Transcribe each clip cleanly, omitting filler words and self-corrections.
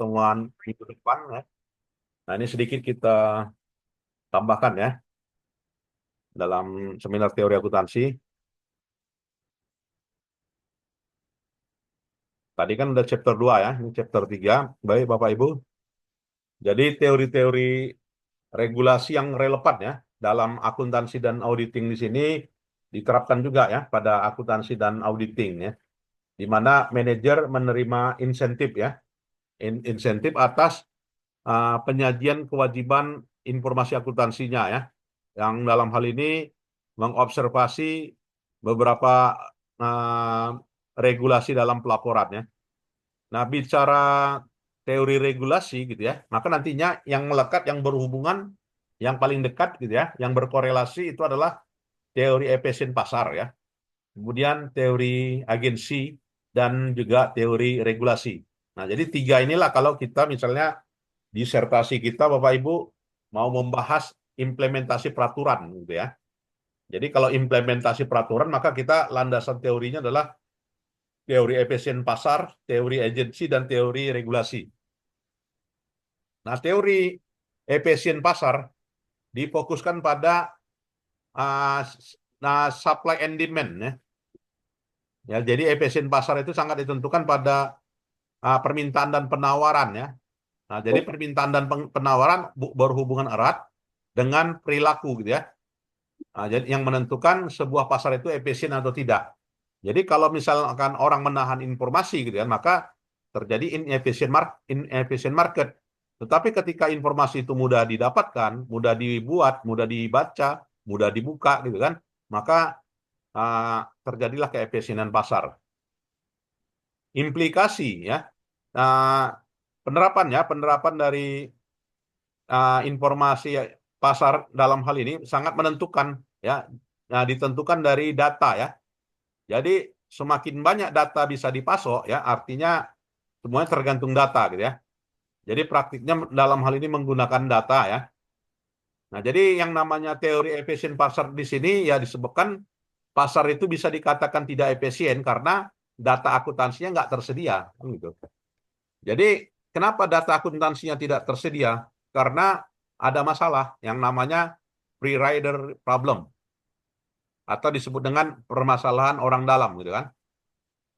pertemuan minggu depan ya. Nah, ini sedikit kita tambahkan ya dalam seminar teori akuntansi. Tadi kan udah chapter 2 ya, ini chapter 3. Baik Bapak Ibu. Jadi teori-teori regulasi yang relevan ya dalam akuntansi dan auditing di sini diterapkan juga ya pada akuntansi dan auditing ya. Di mana manajer menerima insentif ya. Insentif atas penyajian kewajiban informasi akuntansinya ya. Yang dalam hal ini mengobservasi beberapa uh, regulasi dalam pelaporan ya. Nah, bicara teori regulasi gitu ya, maka nantinya yang melekat, yang berhubungan, yang paling dekat gitu ya, yang berkorelasi itu adalah teori efisien pasar ya. Kemudian teori agensi dan juga teori regulasi. Nah, jadi tiga inilah kalau kita misalnya disertasi kita Bapak Ibu mau membahas implementasi peraturan gitu ya. Jadi kalau implementasi peraturan maka kita landasan teorinya adalah teori efisien pasar, teori agensi, dan teori regulasi. Nah, teori efisien pasar difokuskan pada supply and demand ya. Ya, jadi efisien pasar itu sangat ditentukan pada permintaan dan penawaran ya. Nah, jadi permintaan dan penawaran berhubungan erat dengan perilaku gitu ya. Nah, jadi yang menentukan sebuah pasar itu efisien atau tidak. Jadi kalau misalkan orang menahan informasi gitu ya, maka terjadi inefficient market. Tetapi ketika informasi itu mudah didapatkan, mudah dibuat, mudah dibaca, mudah dibuka gitu kan, maka terjadilah keefisienan pasar. Implikasi ya, penerapan dari informasi pasar dalam hal ini sangat menentukan ya. Nah, ditentukan dari data ya. Jadi semakin banyak data bisa dipasok ya, artinya semuanya tergantung data gitu ya. Jadi praktiknya dalam hal ini menggunakan data ya. Nah, jadi yang namanya teori efisien pasar di sini ya disebutkan pasar itu bisa dikatakan tidak efisien karena data akuntansinya nggak tersedia kan gitu. Jadi kenapa data akuntansinya tidak tersedia? Karena ada masalah yang namanya pre-rider problem atau disebut dengan permasalahan orang dalam gitu kan.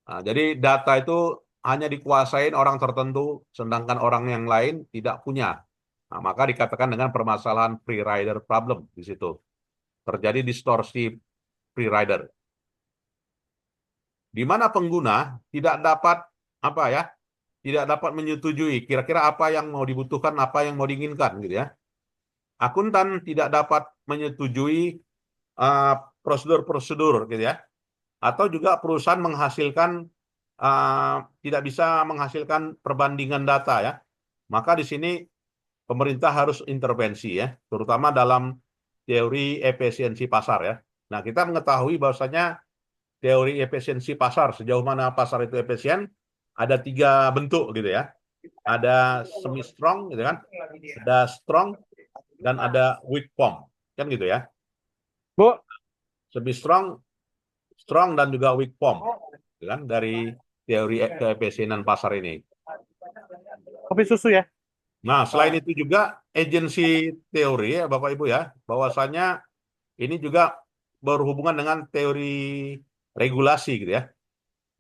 Nah, jadi data itu hanya dikuasain orang tertentu, sedangkan orang yang lain tidak punya. Nah, maka dikatakan dengan permasalahan pre-rider problem di situ. Terjadi distorsi pre-rider. Di mana pengguna tidak dapat apa ya? Tidak dapat menyetujui kira-kira apa yang mau dibutuhkan, apa yang mau diinginkan gitu ya. Akuntan tidak dapat menyetujui prosedur-prosedur gitu ya. Atau juga perusahaan menghasilkan tidak bisa menghasilkan perbandingan data ya. Maka di sini pemerintah harus intervensi ya, terutama dalam teori efisiensi pasar ya. Nah, kita mengetahui bahwasanya teori efisiensi pasar, sejauh mana pasar itu efisien, ada 3 bentuk gitu ya. Ada semi strong gitu kan, ada strong dan ada weak form kan gitu ya. Bu, Semi strong, strong dan juga weak form gitu kan dari teori keefisienan pasar ini. kopi susu ya. Nah, selain itu juga agensi teori ya Bapak Ibu ya, bahwasanya ini juga berhubungan dengan teori regulasi gitu ya.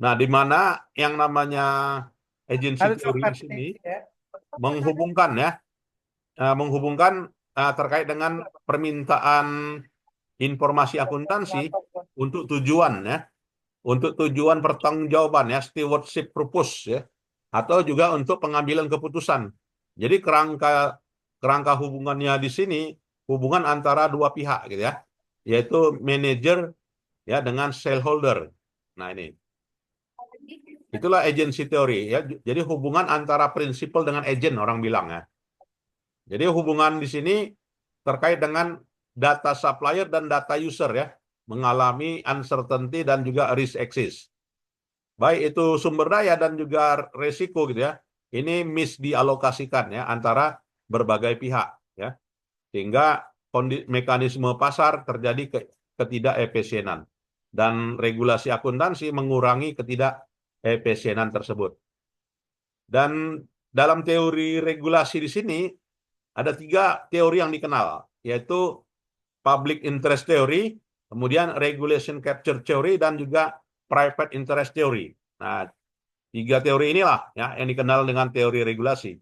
Nah, di mana yang namanya agensi Ada teori di coklat sini nih ya. menghubungkan ya, menghubungkan terkait dengan permintaan informasi akuntansi untuk tujuan ya, untuk tujuan pertanggungjawaban ya, stewardship purpose ya, atau juga untuk pengambilan keputusan. Jadi kerangka hubungannya di sini hubungan antara dua pihak gitu ya, yaitu manajer ya dengan shareholder. Nah, ini itulah agency teori ya. Jadi hubungan antara prinsipal dengan agent orang bilang ya. Jadi hubungan di sini terkait dengan data supplier dan data user ya, mengalami uncertainty dan juga risk axis. Baik itu sumber daya dan juga resiko gitu ya. Ini misdialokasikan ya antara berbagai pihak ya. Sehingga mekanisme pasar terjadi ketidakefisienan dan regulasi akuntansi mengurangi ketidakefisienan tersebut. Dan dalam teori regulasi di sini ada 3 teori yang dikenal, yaitu public interest theory, kemudian regulation capture theory, dan juga private interest theory. Nah, 3 teori inilah ya yang dikenal dengan teori regulasi.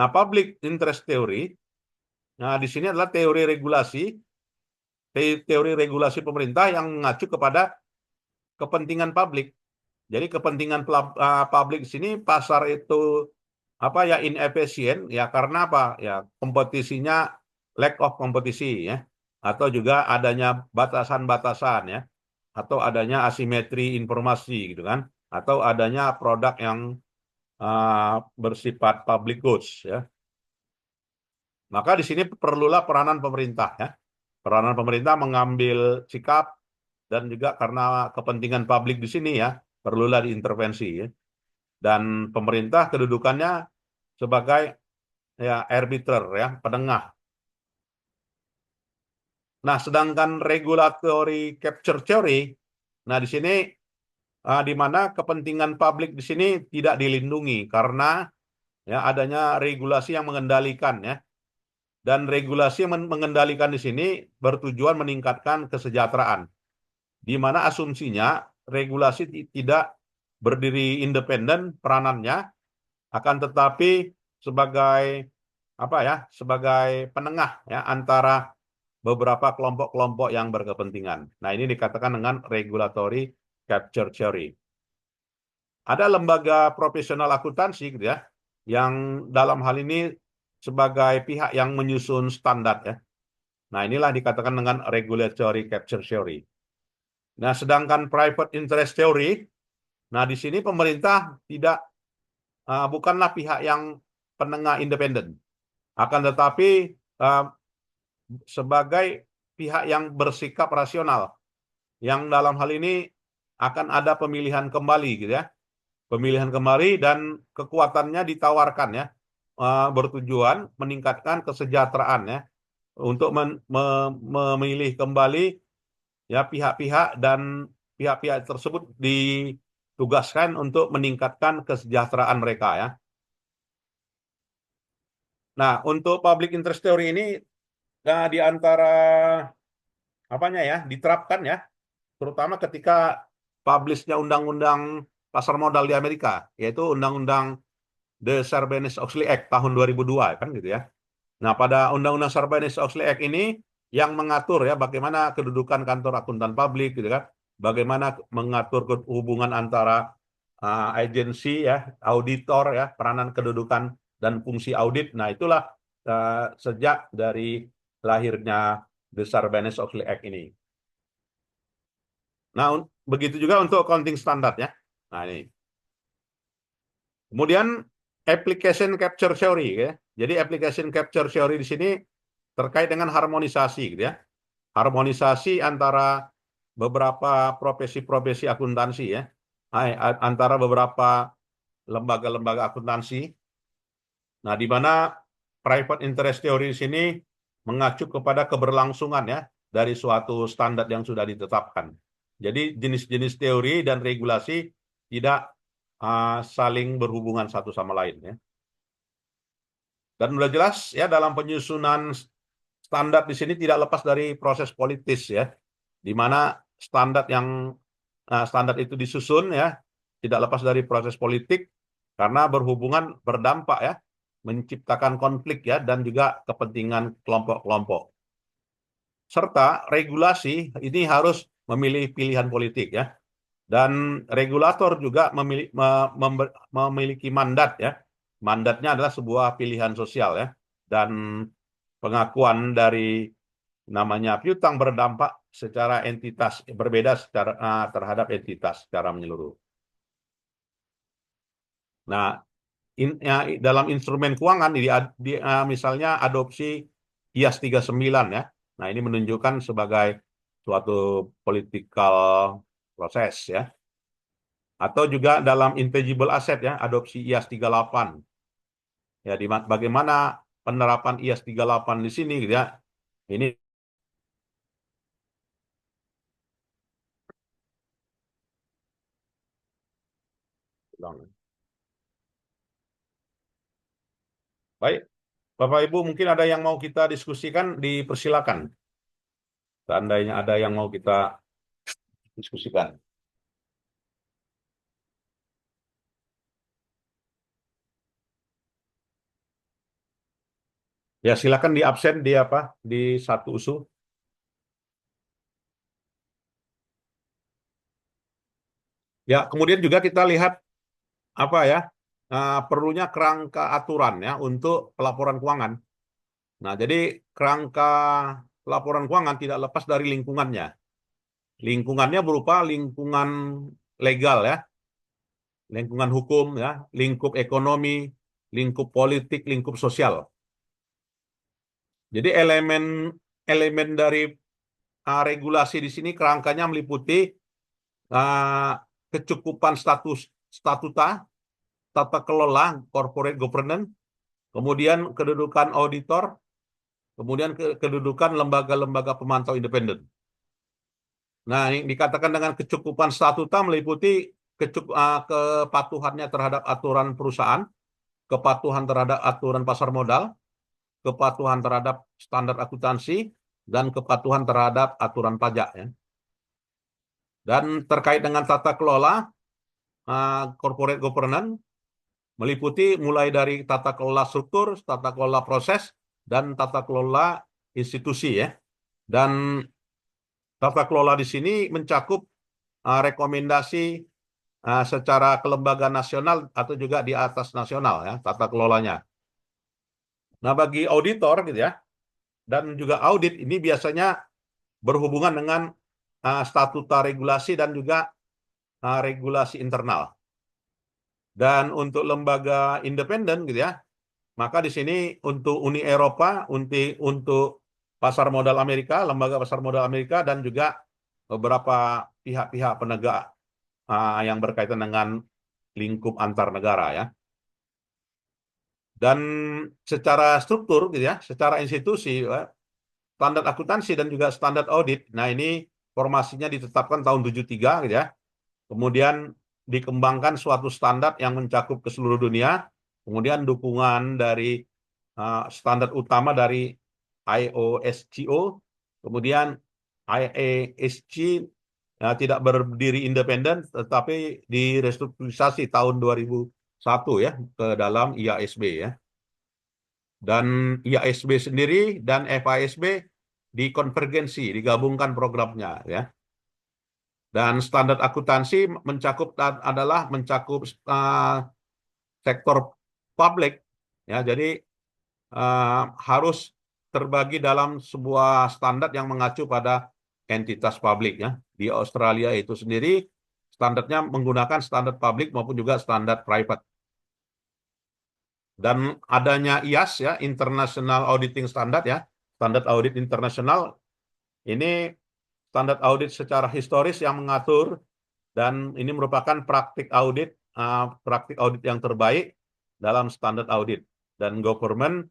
Nah, public interest theory, nah di sini adalah teori regulasi pemerintah yang mengacu kepada kepentingan publik. Jadi kepentingan publik di sini pasar itu apa ya inefisien ya karena apa ya kompetisinya lack of kompetisi ya atau juga adanya batasan-batasan ya atau adanya asimetri informasi gitu kan atau adanya produk yang bersifat public goods ya. Maka di sini perlulah peranan pemerintah ya. Peranan pemerintah mengambil sikap dan juga karena kepentingan publik di sini ya perlulah diintervensi ya. Dan pemerintah kedudukannya sebagai ya arbiter ya, penengah. Nah, sedangkan regulatory capture theory, nah di sini di mana kepentingan publik di sini tidak dilindungi karena ya adanya regulasi yang mengendalikan ya. Dan regulasi yang mengendalikan di sini bertujuan meningkatkan kesejahteraan. Di mana asumsinya regulasi tidak berdiri independen peranannya akan tetapi sebagai apa ya sebagai penengah ya antara beberapa kelompok-kelompok yang berkepentingan. Nah, ini dikatakan dengan regulatory capture theory. Ada lembaga profesional akuntansi gitu ya yang dalam hal ini sebagai pihak yang menyusun standar ya. Nah, inilah dikatakan dengan regulatory capture theory. Nah, sedangkan private interest theory, nah di sini pemerintah bukanlah pihak yang penengah independen, akan tetapi sebagai pihak yang bersikap rasional, yang dalam hal ini akan ada pemilihan kembali gitu ya, pemilihan kembali dan kekuatannya ditawarkan ya, bertujuan meningkatkan kesejahteraan ya, untuk memilih kembali ya pihak-pihak dan pihak-pihak tersebut ditugaskan untuk meningkatkan kesejahteraan mereka ya. Nah, untuk public interest theory ini di antara apanya ya diterapkan ya, terutama ketika publishnya undang-undang pasar modal di Amerika, yaitu undang-undang The Sarbanes-Oxley Act tahun 2002 kan gitu ya. Nah, pada undang-undang Sarbanes-Oxley Act ini yang mengatur ya bagaimana kedudukan kantor akuntan publik gitu kan, bagaimana mengatur hubungan antara agensi ya, auditor ya, peranan kedudukan dan fungsi audit. Nah, itulah sejak dari lahirnya The Sarbanes-Oxley Act ini. Nah, begitu juga untuk accounting standar ya. Nah, ini. Kemudian application capture theory ya. Jadi application capture theory di sini terkait dengan harmonisasi gitu ya. Harmonisasi antara beberapa profesi-profesi akuntansi ya. Antara beberapa lembaga-lembaga akuntansi. Nah, di mana private interest theory di sini mengacu kepada keberlangsungan ya dari suatu standar yang sudah ditetapkan. Jadi jenis-jenis teori dan regulasi tidak saling berhubungan satu sama lain ya. Dan sudah jelas ya dalam penyusunan standar di sini tidak lepas dari proses politis ya, di mana standar itu disusun ya tidak lepas dari proses politik karena berhubungan berdampak ya, menciptakan konflik ya dan juga kepentingan kelompok-kelompok. Serta regulasi ini harus memilih pilihan politik ya. Dan regulator juga memiliki mandat ya. Mandatnya adalah sebuah pilihan sosial ya. Dan pengakuan dari namanya piutang berdampak secara entitas berbeda terhadap entitas secara menyeluruh. Nah, dalam instrumen keuangan misalnya adopsi IAS 39 ya. Nah, ini menunjukkan sebagai suatu political proses ya. Atau juga dalam intangible asset ya, adopsi IAS 38. Ya, bagaimana penerapan IAS 38 di sini gitu ya. Ini Baik, Bapak Ibu mungkin ada yang mau kita diskusikan, dipersilakan. Seandainya ada yang mau kita diskusikan. Ya, silakan di absen di apa? Di satu usul. Ya, kemudian juga kita lihat apa ya? Perlunya kerangka aturan ya untuk pelaporan keuangan. Nah, jadi kerangka pelaporan keuangan tidak lepas dari lingkungannya. Lingkungannya berupa lingkungan legal ya, lingkungan hukum ya, lingkup ekonomi, lingkup politik, lingkup sosial. Jadi elemen dari regulasi di sini kerangkanya meliputi uh, kecukupan statuta, tata kelola, corporate governance, kemudian kedudukan auditor, kemudian kedudukan lembaga-lembaga pemantau independen. Nah, yang dikatakan dengan kecukupan statuta meliputi kepatuhannya terhadap aturan perusahaan, kepatuhan terhadap aturan pasar modal, kepatuhan terhadap standar akuntansi, dan kepatuhan terhadap aturan pajak. Ya. Dan terkait dengan tata kelola, corporate governance meliputi mulai dari tata kelola struktur, tata kelola proses, dan tata kelola institusi. Ya. Dan tata kelola di sini mencakup rekomendasi secara kelembagaan nasional atau juga di atas nasional ya tata kelolanya. Nah, bagi auditor gitu ya dan juga audit ini biasanya berhubungan dengan statuta regulasi dan juga regulasi internal. Dan untuk lembaga independen gitu ya, maka di sini untuk Uni Eropa, untuk pasar modal Amerika, lembaga pasar modal Amerika dan juga beberapa pihak-pihak penegak yang berkaitan dengan lingkup antar negara ya. Dan secara struktur gitu ya, secara institusi, standar akuntansi dan juga standar audit. Nah, ini formasinya ditetapkan tahun 73 gitu ya. Kemudian dikembangkan suatu standar yang mencakup ke seluruh dunia. Kemudian dukungan dari standar utama dari IOSCO, kemudian IASC tidak berdiri independen tetapi direstrukturisasi tahun 2001 ya ke dalam IASB ya. Dan IASB sendiri dan FASB dikonvergensi, digabungkan programnya ya. Dan standar akuntansi mencakup sektor publik ya. Jadi harus terbagi dalam sebuah standar yang mengacu pada entitas publik ya. Di Australia itu sendiri standarnya menggunakan standar publik maupun juga standar private. Dan adanya IAS ya, International Auditing Standard ya, standar audit internasional ini standar audit secara historis yang mengatur dan ini merupakan praktik audit yang terbaik dalam standar audit dan government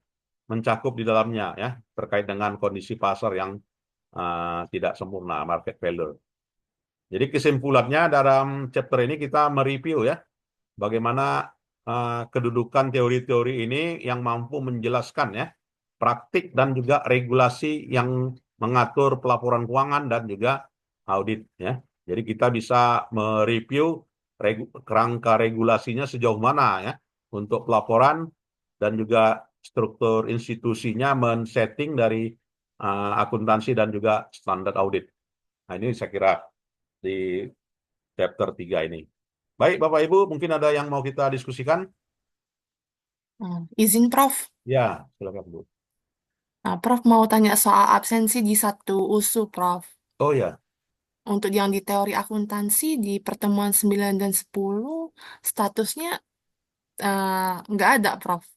mencakup di dalamnya ya terkait dengan kondisi pasar yang tidak sempurna market value. Jadi kesimpulannya dalam chapter ini kita mereview ya bagaimana kedudukan teori-teori ini yang mampu menjelaskan ya praktik dan juga regulasi yang mengatur pelaporan keuangan dan juga audit ya. Jadi kita bisa mereview kerangka regulasinya sejauh mana ya untuk pelaporan dan juga struktur institusinya men-setting dari akuntansi dan juga standar audit. Nah, ini saya kira di chapter 3 ini. Baik, Bapak Ibu, mungkin ada yang mau kita diskusikan? Izin Prof. Ya, silakan Bu. Nah, Prof mau tanya soal absensi di satu USU, Prof. Oh ya, Untuk yang di teori akuntansi di pertemuan 9 dan 10, statusnya nggak ada, Prof.